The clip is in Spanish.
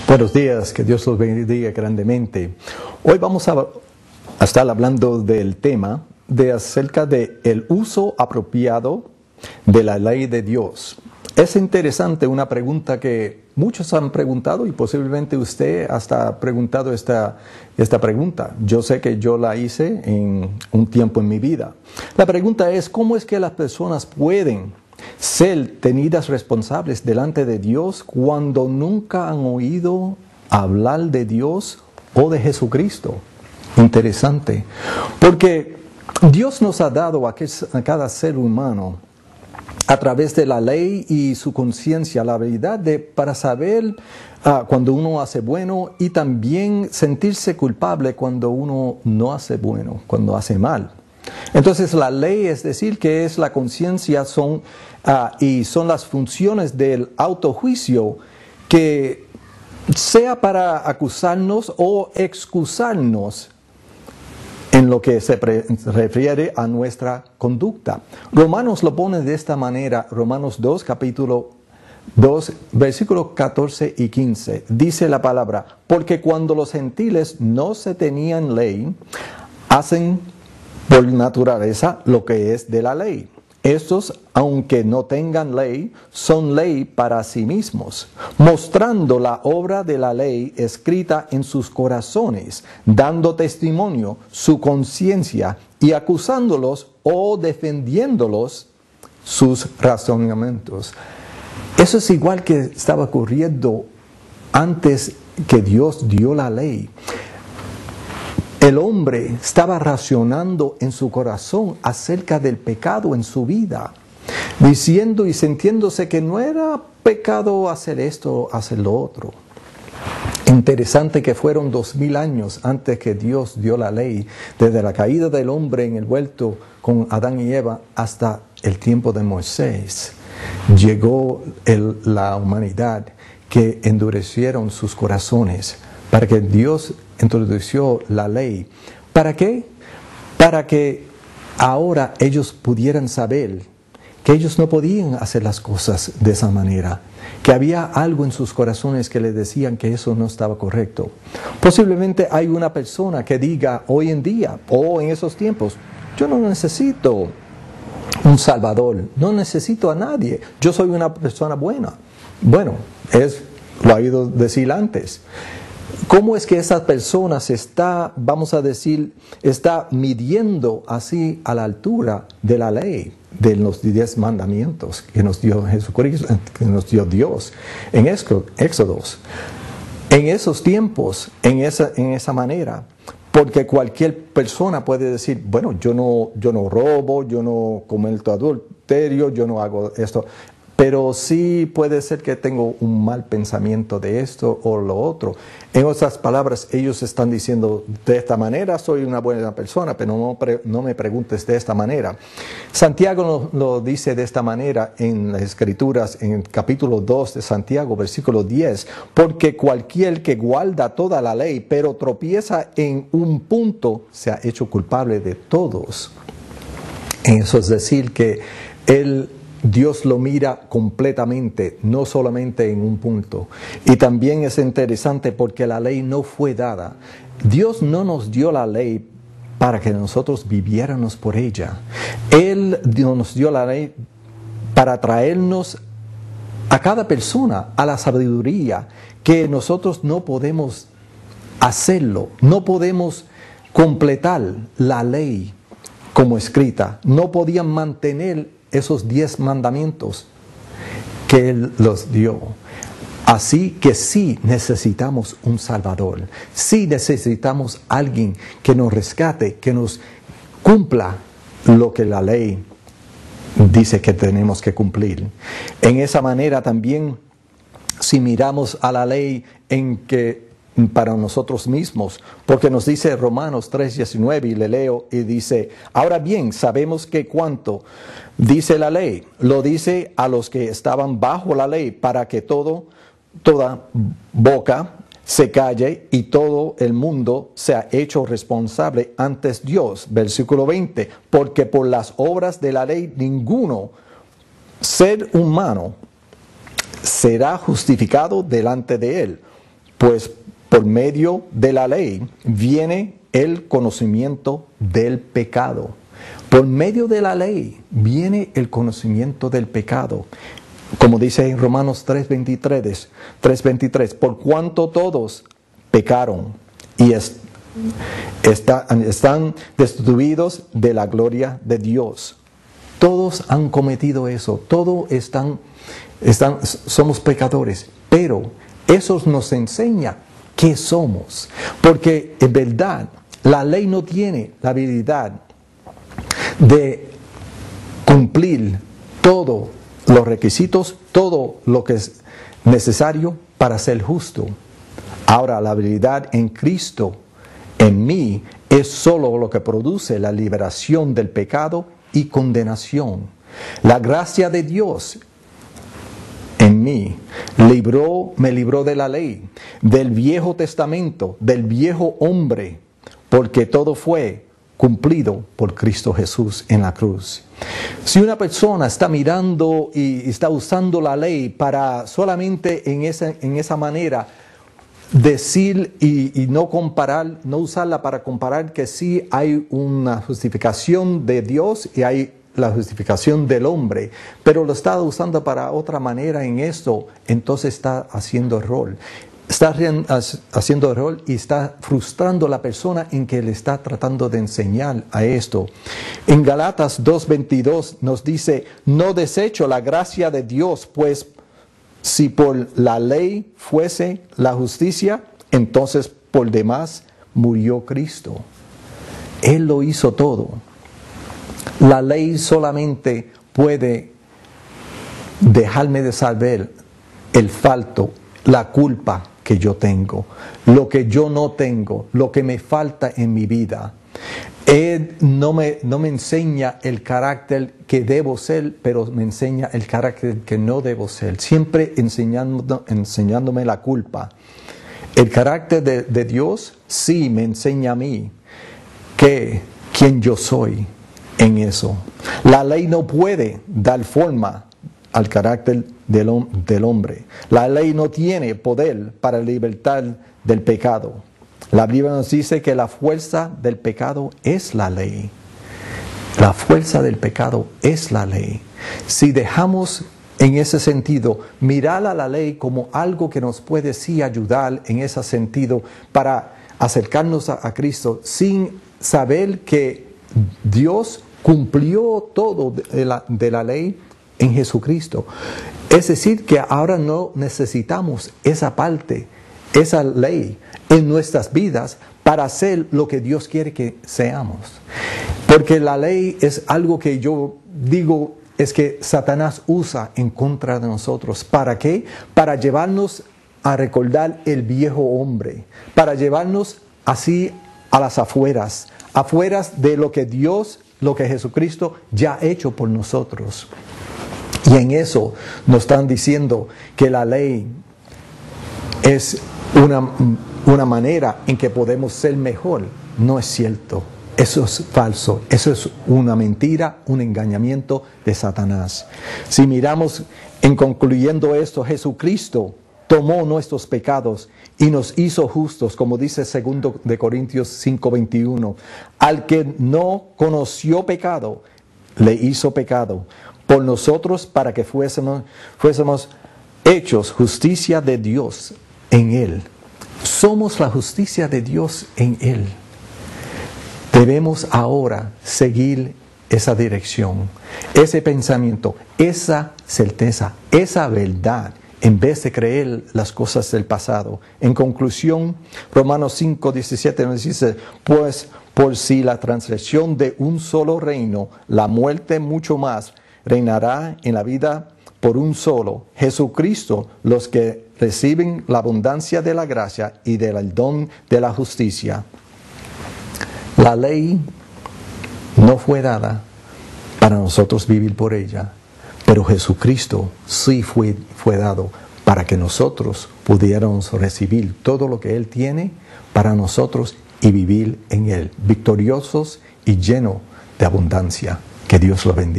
Buenos días, que Dios los bendiga grandemente. Hoy vamos a estar hablando del tema acerca del uso apropiado de la ley de Dios. Es interesante una pregunta que muchos han preguntado y posiblemente usted hasta ha preguntado esta pregunta. Yo sé que yo la hice en un tiempo en mi vida. La pregunta es, ¿cómo es que las personas pueden ser tenidas responsables delante de Dios cuando nunca han oído hablar de Dios o de Jesucristo? Interesante, porque Dios nos ha dado a cada ser humano a través de la ley y su conciencia la habilidad para saber cuando uno hace bueno y también sentirse culpable cuando uno no hace bueno, cuando hace mal. Entonces la ley, es decir, que es la conciencia, son las funciones del autojuicio que sea para acusarnos o excusarnos en lo que se refiere a nuestra conducta. Romanos lo pone de esta manera, Romanos 2, capítulo 2, versículos 14 y 15. Dice la palabra, porque cuando los gentiles no se tenían ley, hacen por naturaleza lo que es de la ley. Estos, aunque no tengan ley, son ley para sí mismos, mostrando la obra de la ley escrita en sus corazones, dando testimonio su conciencia y acusándolos o defendiéndolos sus razonamientos. Eso es igual que estaba ocurriendo antes que Dios dio la ley. El hombre estaba racionando en su corazón acerca del pecado en su vida, diciendo y sintiéndose que no era pecado hacer esto, hacer lo otro. Interesante que fueron 2000 años antes que Dios dio la ley, desde la caída del hombre en el huerto con Adán y Eva hasta el tiempo de Moisés. Llegó la humanidad que endurecieron sus corazones para que Dios introdujo la ley. ¿Para qué? Para que ahora ellos pudieran saber que ellos no podían hacer las cosas de esa manera, que había algo en sus corazones que les decían que eso no estaba correcto. Posiblemente hay una persona que diga hoy en día o en esos tiempos, yo no necesito un salvador, no necesito a nadie, yo soy una persona buena. Bueno, lo ha oído decir antes. ¿Cómo es que esa persona está midiendo así a la altura de la ley, de los 10 mandamientos que nos dio Jesucristo, que nos dio Dios en Éxodos? En esos tiempos, en esa manera, porque cualquier persona puede decir, bueno, yo no robo, yo no cometo adulterio, yo no hago esto. Pero sí puede ser que tengo un mal pensamiento de esto o lo otro. En otras palabras, ellos están diciendo, de esta manera soy una buena persona, pero no me preguntes de esta manera. Santiago lo dice de esta manera en las Escrituras, en el capítulo 2 de Santiago, versículo 10. Porque cualquier que guarda toda la ley, pero tropieza en un punto, se ha hecho culpable de todos. Eso es decir, que Dios lo mira completamente, no solamente en un punto. Y también es interesante porque la ley no fue dada. Dios no nos dio la ley para que nosotros viviéramos por ella. Él nos dio la ley para traernos a cada persona a la sabiduría, que nosotros no podemos hacerlo, no podemos completar la ley como escrita, no podían mantener esos 10 mandamientos que Él los dio. Así que sí necesitamos un Salvador, sí necesitamos alguien que nos rescate, que nos cumpla lo que la ley dice que tenemos que cumplir. En esa manera también, si miramos a la ley para nosotros mismos, porque nos dice Romanos 3:19, y le leo y dice, ahora bien, sabemos que cuanto dice la ley, lo dice a los que estaban bajo la ley, para que toda boca se calle y todo el mundo sea hecho responsable ante Dios. Versículo 20, porque por las obras de la ley ninguno ser humano será justificado delante de Él, pues por medio de la ley viene el conocimiento del pecado. Por medio de la ley viene el conocimiento del pecado. Como dice en Romanos 3:23, por cuanto todos pecaron y están destituidos de la gloria de Dios. Todos han cometido eso, todos somos pecadores, pero eso nos enseña qué somos, porque en verdad la ley no tiene la habilidad de cumplir todos los requisitos, todo lo que es necesario para ser justo. Ahora, la habilidad en Cristo, en mí, es solo lo que produce la liberación del pecado y condenación. La gracia de Dios en mí me libró de la ley, del Viejo Testamento, del viejo hombre, porque todo fue cumplido por Cristo Jesús en la cruz. Si una persona está mirando y está usando la ley para solamente en esa manera decir y no comparar, no usarla para comparar que sí hay una justificación de Dios y hay la justificación del hombre, pero lo está usando para otra manera en esto, entonces está haciendo error. Está haciendo error y está frustrando a la persona en que le está tratando de enseñar a esto. En Galatas 2:22 nos dice, no desecho la gracia de Dios, pues si por la ley fuese la justicia, entonces por demás murió Cristo. Él lo hizo todo. La ley solamente puede dejarme de saber el falto, la culpa que yo tengo, lo que yo no tengo, lo que me falta en mi vida. Él no me enseña el carácter que debo ser, pero me enseña el carácter que no debo ser, siempre enseñándome la culpa. El carácter de Dios sí me enseña a mí quién yo soy en eso. La ley no puede dar forma al carácter del hombre. La ley no tiene poder para libertar del pecado. La Biblia nos dice que la fuerza del pecado es la ley. La fuerza del pecado es la ley. Si dejamos en ese sentido mirar a la ley como algo que nos puede sí ayudar en ese sentido para acercarnos a Cristo sin saber que Dios cumplió todo de la ley en Jesucristo. Es decir, que ahora no necesitamos esa parte, esa ley en nuestras vidas para hacer lo que Dios quiere que seamos. Porque la ley es algo que yo digo es que Satanás usa en contra de nosotros. ¿Para qué? Para llevarnos a recordar el viejo hombre, para llevarnos así a las afueras de lo que Dios, lo que Jesucristo ya ha hecho por nosotros. Y en eso nos están diciendo que la ley es una manera en que podemos ser mejor. No es cierto. Eso es falso. Eso es una mentira, un engañamiento de Satanás. Si miramos en concluyendo esto, Jesucristo tomó nuestros pecados y nos hizo justos, como dice 2 de Corintios 5:21. Al que no conoció pecado, le hizo pecado por nosotros para que fuésemos hechos justicia de Dios en Él. Somos la justicia de Dios en Él. Debemos ahora seguir esa dirección, ese pensamiento, esa certeza, esa verdad, en vez de creer las cosas del pasado. En conclusión, Romanos 5:17 nos dice, pues por si la transgresión de un solo reino, la muerte mucho más, reinará en la vida por un solo, Jesucristo, los que reciben la abundancia de la gracia y del don de la justicia. La ley no fue dada para nosotros vivir por ella, pero Jesucristo sí fue dado para que nosotros pudiéramos recibir todo lo que Él tiene para nosotros y vivir en Él, victoriosos y llenos de abundancia. Que Dios lo bendiga.